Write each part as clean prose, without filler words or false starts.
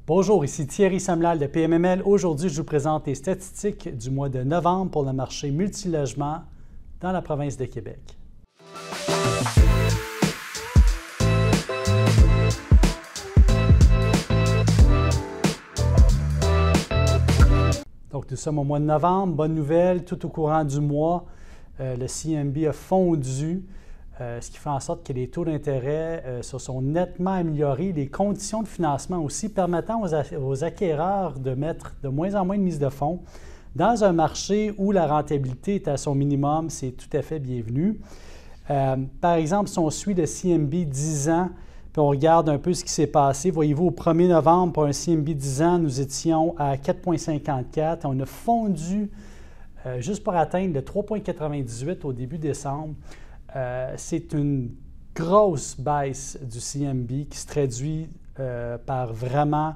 Bonjour, ici Thierry Samlal de PMML. Aujourd'hui, je vous présente les statistiques du mois de novembre pour le marché multilogement dans la province de Québec. Donc, nous sommes au mois de novembre. Bonne nouvelle, tout au courant du mois, le CMB a fondu, ce qui fait en sorte que les taux d'intérêt se sont nettement améliorés, les conditions de financement aussi, permettant aux acquéreurs de mettre de moins en moins de mise de fonds. Dans un marché où la rentabilité est à son minimum, c'est tout à fait bienvenu. Par exemple, si on suit le CMB 10 ans, puis on regarde un peu ce qui s'est passé, voyez-vous, au 1er novembre, pour un CMB 10 ans, nous étions à 4,54. On a fondu juste pour atteindre le 3,98 au début décembre. C'est une grosse baisse du CMB qui se traduit par vraiment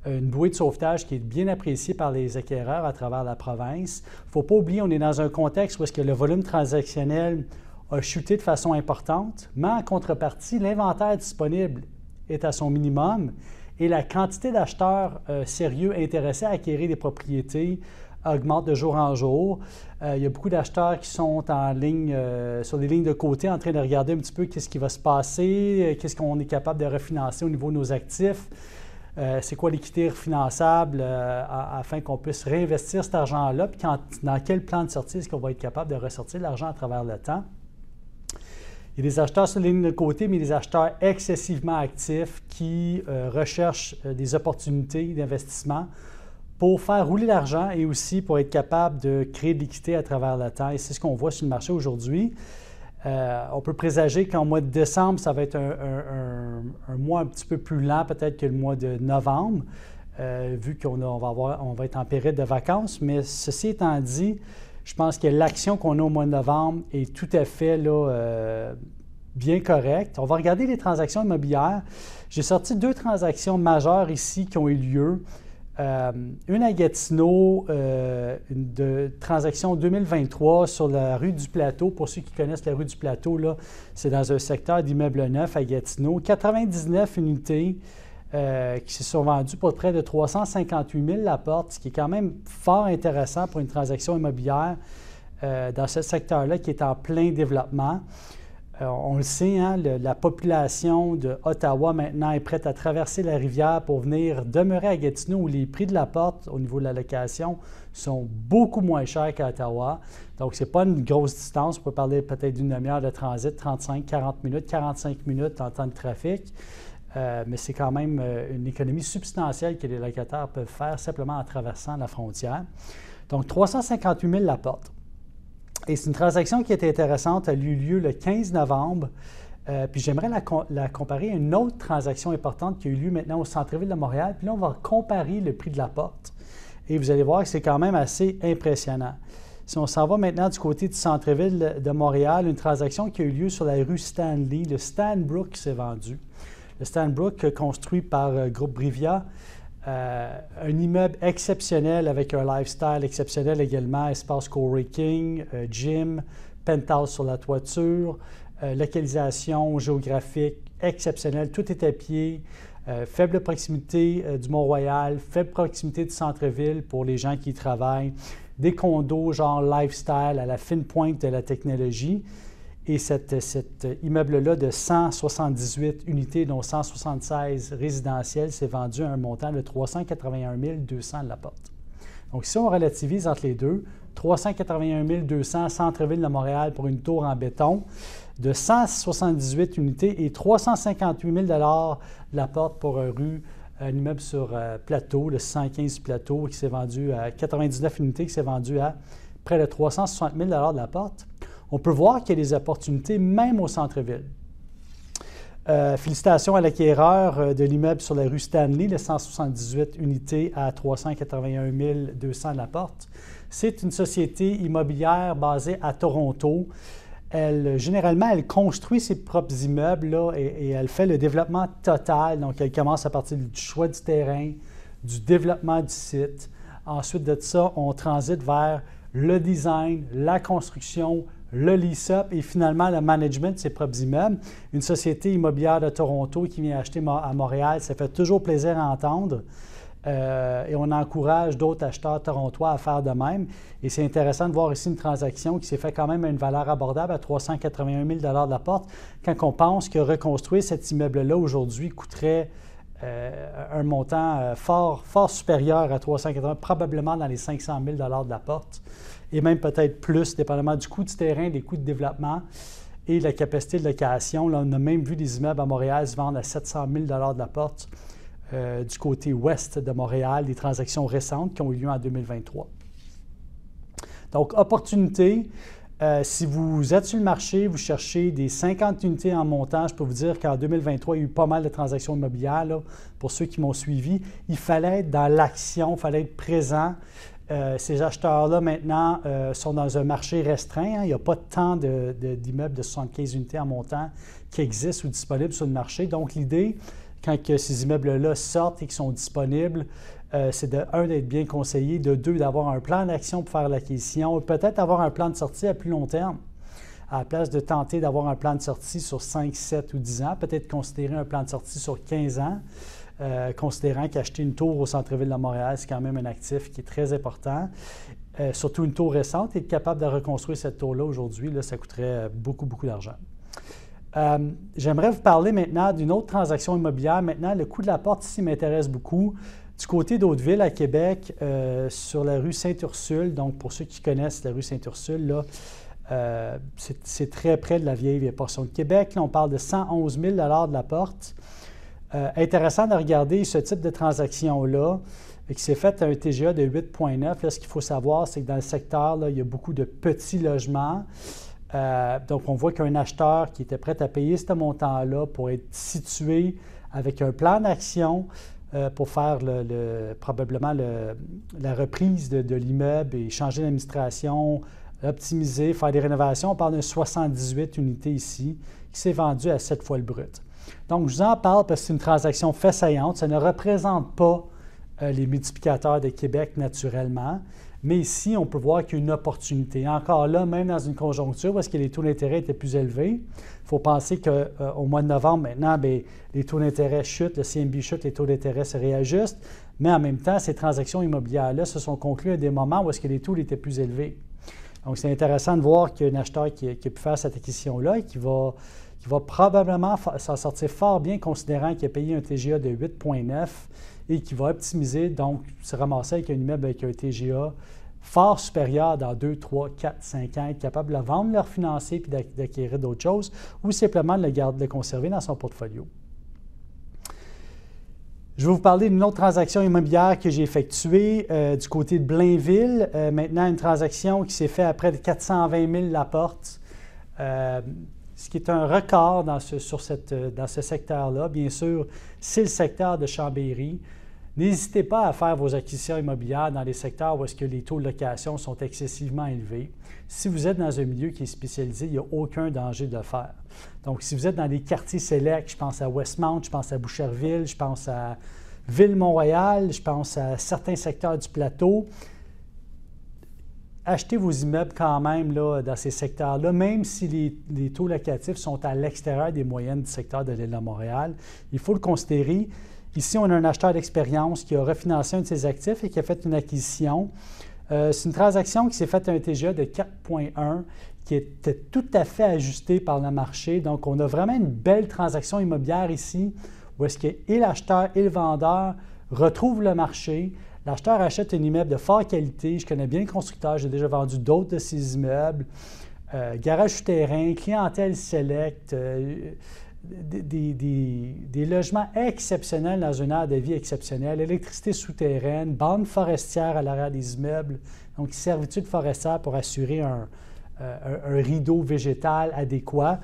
une bouée de sauvetage qui est bien appréciée par les acquéreurs à travers la province. Il ne faut pas oublier, on est dans un contexte où est-ce que le volume transactionnel a chuté de façon importante, mais en contrepartie, l'inventaire disponible est à son minimum et la quantité d'acheteurs sérieux intéressés à acquérir des propriétés augmente de jour en jour. Il y a beaucoup d'acheteurs qui sont en ligne, sur des lignes de côté en train de regarder un petit peu qu'est-ce qui va se passer, qu'est-ce qu'on est capable de refinancer au niveau de nos actifs, c'est quoi l'équité refinançable afin qu'on puisse réinvestir cet argent-là, puis dans quel plan de sortie est-ce qu'on va être capable de ressortir l'argent à travers le temps. Il y a des acheteurs sur les lignes de côté, mais des acheteurs excessivement actifs qui recherchent des opportunités d'investissement pour faire rouler l'argent et aussi pour être capable de créer de l'équité à travers le temps. Et c'est ce qu'on voit sur le marché aujourd'hui. On peut présager qu'en mois de décembre, ça va être un mois un petit peu plus lent peut-être que le mois de novembre, vu qu'on va être en période de vacances. Mais ceci étant dit, je pense que l'action qu'on a au mois de novembre est tout à fait bien correcte. On va regarder les transactions immobilières. J'ai sorti deux transactions majeures ici qui ont eu lieu. Une à Gatineau, une transaction 2023 sur la rue du Plateau. Pour ceux qui connaissent la rue du Plateau, c'est dans un secteur d'immeubles neufs à Gatineau. 99 unités qui se sont vendues pour près de 358 000 la porte, ce qui est quand même fort intéressant pour une transaction immobilière dans ce secteur-là qui est en plein développement. On le sait, hein, la population d'Ottawa maintenant est prête à traverser la rivière pour venir demeurer à Gatineau où les prix de la porte au niveau de la location sont beaucoup moins chers qu'à Ottawa. Donc, ce n'est pas une grosse distance. On peut parler peut-être d'une demi-heure de transit, 35, 40 minutes, 45 minutes en temps de trafic. Mais c'est quand même une économie substantielle que les locataires peuvent faire simplement en traversant la frontière. Donc, 358 000 la porte. Et c'est une transaction qui est intéressante. Elle a eu lieu le 15 novembre. Puis j'aimerais la comparer à une autre transaction importante qui a eu lieu maintenant au centre-ville de Montréal. Puis là, on va comparer le prix de la porte. Et vous allez voir que c'est quand même assez impressionnant. Si on s'en va maintenant du côté du centre-ville de Montréal, une transaction qui a eu lieu sur la rue Stanley, le Stanbrook qui s'est vendu. Le Stanbrook, construit par Groupe Brivia, un immeuble exceptionnel avec un lifestyle exceptionnel également, espace coworking, gym, penthouse sur la toiture, localisation géographique exceptionnelle, tout est à pied, faible proximité du Mont-Royal, faible proximité du centre-ville pour les gens qui y travaillent, des condos genre lifestyle à la fine pointe de la technologie. Et cet immeuble-là de 178 unités, dont 176 résidentielles, s'est vendu à un montant de 381 200 la porte. Donc, si on relativise entre les deux, 381 200 centre-ville de Montréal pour une tour en béton de 178 unités et 358 000 la porte pour un immeuble sur Plateau, le 115 Plateau, qui s'est vendu à 99 unités, qui s'est vendu à près de 360 000 de la porte. On peut voir qu'il y a des opportunités même au centre-ville. Félicitations à l'acquéreur de l'immeuble sur la rue Stanley, le 178 unités à 381 200 la porte. C'est une société immobilière basée à Toronto. Généralement, elle construit ses propres immeubles là, et elle fait le développement total. Donc, elle commence à partir du choix du terrain, du développement du site. Ensuite de ça, on transite vers le design, la construction, le lease-up et finalement le management de ses propres immeubles. Une société immobilière de Toronto qui vient acheter à Montréal, ça fait toujours plaisir à entendre. Et on encourage d'autres acheteurs torontois à faire de même. Et c'est intéressant de voir ici une transaction qui s'est fait quand même à une valeur abordable à 381 000 de la porte, quand on pense que reconstruire cet immeuble-là aujourd'hui coûterait un montant fort supérieur à 380 000, probablement dans les 500 000 de la porte, et même peut-être plus, dépendamment du coût du terrain, des coûts de développement et de la capacité de location. Là, on a même vu des immeubles à Montréal se vendre à 700 000 de la porte. Du côté ouest de Montréal, des transactions récentes qui ont eu lieu en 2023. Donc, opportunité, si vous êtes sur le marché, vous cherchez des 50 unités en montant, je peux vous dire qu'en 2023, il y a eu pas mal de transactions immobilières. Là, pour ceux qui m'ont suivi, il fallait être dans l'action, il fallait être présent. Ces acheteurs-là, maintenant, sont dans un marché restreint. Hein. Il n'y a pas tant d'immeubles de 75 unités en montant qui existent ou disponibles sur le marché. Donc, l'idée, quand ces immeubles-là sortent et qui sont disponibles, c'est de, un, d'être bien conseillé, de deux, d'avoir un plan d'action pour faire l'acquisition, peut-être avoir un plan de sortie à plus long terme. À la place de tenter d'avoir un plan de sortie sur 5, 7 ou 10 ans, peut-être considérer un plan de sortie sur 15 ans, considérant qu'acheter une tour au centre-ville de Montréal, c'est quand même un actif qui est très important. Surtout une tour récente, et être capable de reconstruire cette tour-là aujourd'hui, là, ça coûterait beaucoup, beaucoup d'argent. J'aimerais vous parler maintenant d'une autre transaction immobilière. Maintenant, le coût de la porte ici m'intéresse beaucoup. Du côté d'Hauteville, à Québec, sur la rue Sainte-Ursule, donc pour ceux qui connaissent la rue Sainte-Ursule, là, c'est très près de la vieille portion de Québec. Là, on parle de 111 000 de la porte. Intéressant de regarder ce type de transaction-là, qui s'est fait à un TGA de 8,9. Là, ce qu'il faut savoir, c'est que dans le secteur, là, il y a beaucoup de petits logements. Donc, on voit qu'un acheteur qui était prêt à payer ce montant-là pour être situé avec un plan d'action pour faire probablement la reprise de l'immeuble et changer d'administration, optimiser, faire des rénovations. On parle de 78 unités ici qui s'est vendu à 7 fois le brut. Donc, je vous en parle parce que c'est une transaction fait saillante. Ça ne représente pas les multiplicateurs de Québec naturellement. Mais ici, on peut voir qu'il y a une opportunité. Encore là, même dans une conjoncture où est-ce que les taux d'intérêt étaient plus élevés, il faut penser qu'au mois de novembre, maintenant, bien, les taux d'intérêt chutent, le CMB chute, les taux d'intérêt se réajustent. Mais en même temps, ces transactions immobilières-là se sont conclues à des moments où est-ce que les taux étaient plus élevés. Donc, c'est intéressant de voir qu'il y a un acheteur qui a pu faire cette acquisition-là et qui va probablement s'en sortir fort bien, considérant qu'il a payé un TGA de 8,9 et qui va optimiser, donc se ramasser avec un immeuble avec un TGA fort supérieur dans 2, 3, 4, 5 ans, être capable de le vendre, le refinancer puis d'acquérir d'autres choses ou simplement de le conserver dans son portfolio. Je vais vous parler d'une autre transaction immobilière que j'ai effectuée du côté de Blainville. Maintenant, une transaction qui s'est faite à près de 420 000 la porte. Ce qui est un record dans ce secteur-là. Bien sûr, c'est le secteur de Chambéry. N'hésitez pas à faire vos acquisitions immobilières dans les secteurs où est-ce que les taux de location sont excessivement élevés. Si vous êtes dans un milieu qui est spécialisé, il n'y a aucun danger de le faire. Donc, si vous êtes dans des quartiers sélects, je pense à Westmount, je pense à Boucherville, je pense à Ville-Mont-Royal, je pense à certains secteurs du plateau, achetez vos immeubles quand même là, dans ces secteurs-là, même si les taux locatifs sont à l'extérieur des moyennes du secteur de l'île de Montréal. Il faut le considérer. Ici, on a un acheteur d'expérience qui a refinancé un de ses actifs et qui a fait une acquisition. C'est une transaction qui s'est faite à un TGA de 4,1 qui était tout à fait ajusté par le marché. Donc, on a vraiment une belle transaction immobilière ici où est-ce que et l'acheteur et le vendeur retrouvent le marché. L'acheteur achète un immeuble de forte qualité. Je connais bien le constructeur, j'ai déjà vendu d'autres de ces immeubles. Garage souterrain, clientèle select, des logements exceptionnels dans une aire de vie exceptionnelle, électricité souterraine, bande forestière à l'arrière des immeubles, donc servitude forestière pour assurer un rideau végétal adéquat.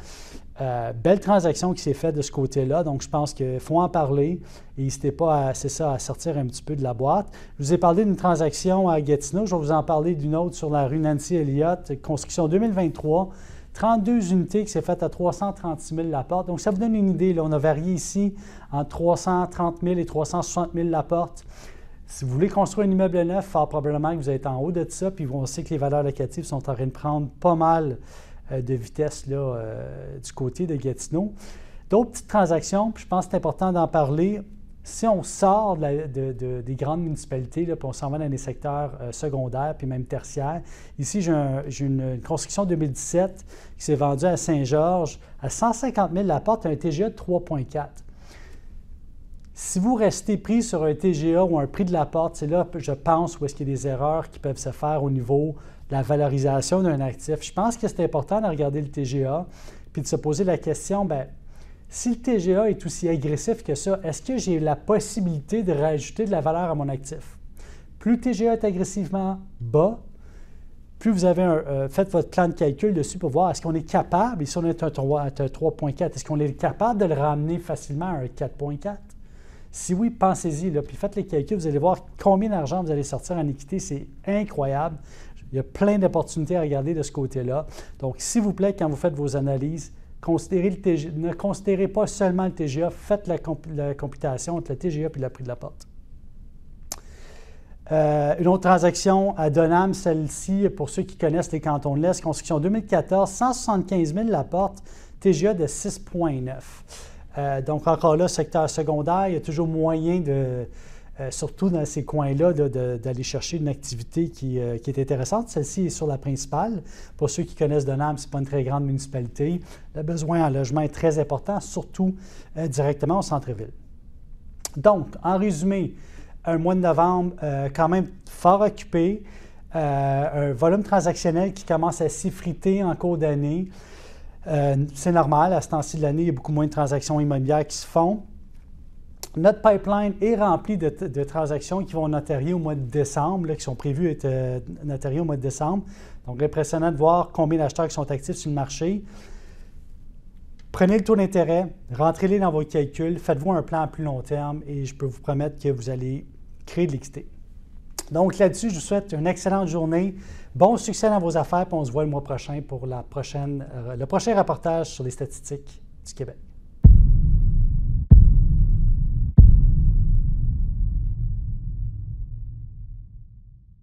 Belle transaction qui s'est faite de ce côté-là, donc je pense qu'il faut en parler et n'hésitez pas à sortir un petit peu de la boîte. Je vous ai parlé d'une transaction à Gatineau, je vais vous en parler d'une autre sur la rue Nancy Elliott, construction 2023, 32 unités qui s'est faite à 336 000 la porte. Donc ça vous donne une idée, là, on a varié ici entre 330 000 et 360 000 la porte. Si vous voulez construire un immeuble neuf, fort probablement que vous êtes en haut de ça, puis on sait que les valeurs locatives sont en train de prendre pas mal de vitesse là, du côté de Gatineau. D'autres petites transactions, puis je pense que c'est important d'en parler. Si on sort des grandes municipalités, là, puis on s'en va dans les secteurs secondaires puis même tertiaires, ici, j'ai une construction 2017 qui s'est vendue à Saint-Georges à 150 000 la porte, un TGA de 3,4. Si vous restez pris sur un TGA ou un prix de la porte, c'est là, je pense, où est-ce qu'il y a des erreurs qui peuvent se faire au niveau de la valorisation d'un actif. Je pense que c'est important de regarder le TGA puis de se poser la question, bien, si le TGA est aussi agressif que ça, est-ce que j'ai la possibilité de rajouter de la valeur à mon actif? Plus le TGA est agressivement bas, plus vous avez fait votre plan de calcul dessus pour voir est-ce qu'on est capable, ici on est à 3,4, est-ce qu'on est capable de le ramener facilement à un 4,4? Si oui, pensez-y, puis faites les calculs, vous allez voir combien d'argent vous allez sortir en équité, c'est incroyable. Il y a plein d'opportunités à regarder de ce côté-là. Donc, s'il vous plaît, quand vous faites vos analyses, ne considérez pas seulement le TGA, faites la computation entre le TGA et le prix de la porte. Une autre transaction à Donham, celle-ci, pour ceux qui connaissent les cantons de l'Est, construction 2014, 175 000 la porte, TGA de 6,9. Donc encore là, secteur secondaire, il y a toujours moyen surtout dans ces coins-là, d'aller chercher une activité qui est intéressante. Celle-ci est sur la principale. Pour ceux qui connaissent Donham, ce n'est pas une très grande municipalité. Le besoin en logement est très important, surtout directement au centre-ville. Donc, en résumé, un mois de novembre quand même fort occupé, un volume transactionnel qui commence à s'effriter en cours d'année. C'est normal, à ce temps-ci de l'année, il y a beaucoup moins de transactions immobilières qui se font. Notre pipeline est rempli de transactions qui vont notarier au mois de décembre, là, qui sont prévues être notariées au mois de décembre. Donc, impressionnant de voir combien d'acheteurs qui sont actifs sur le marché. Prenez le taux d'intérêt, rentrez-les dans vos calculs, faites-vous un plan à plus long terme et je peux vous promettre que vous allez créer de l'équité. Donc là-dessus, je vous souhaite une excellente journée, bon succès dans vos affaires, puis on se voit le mois prochain pour le prochain reportage sur les statistiques du Québec.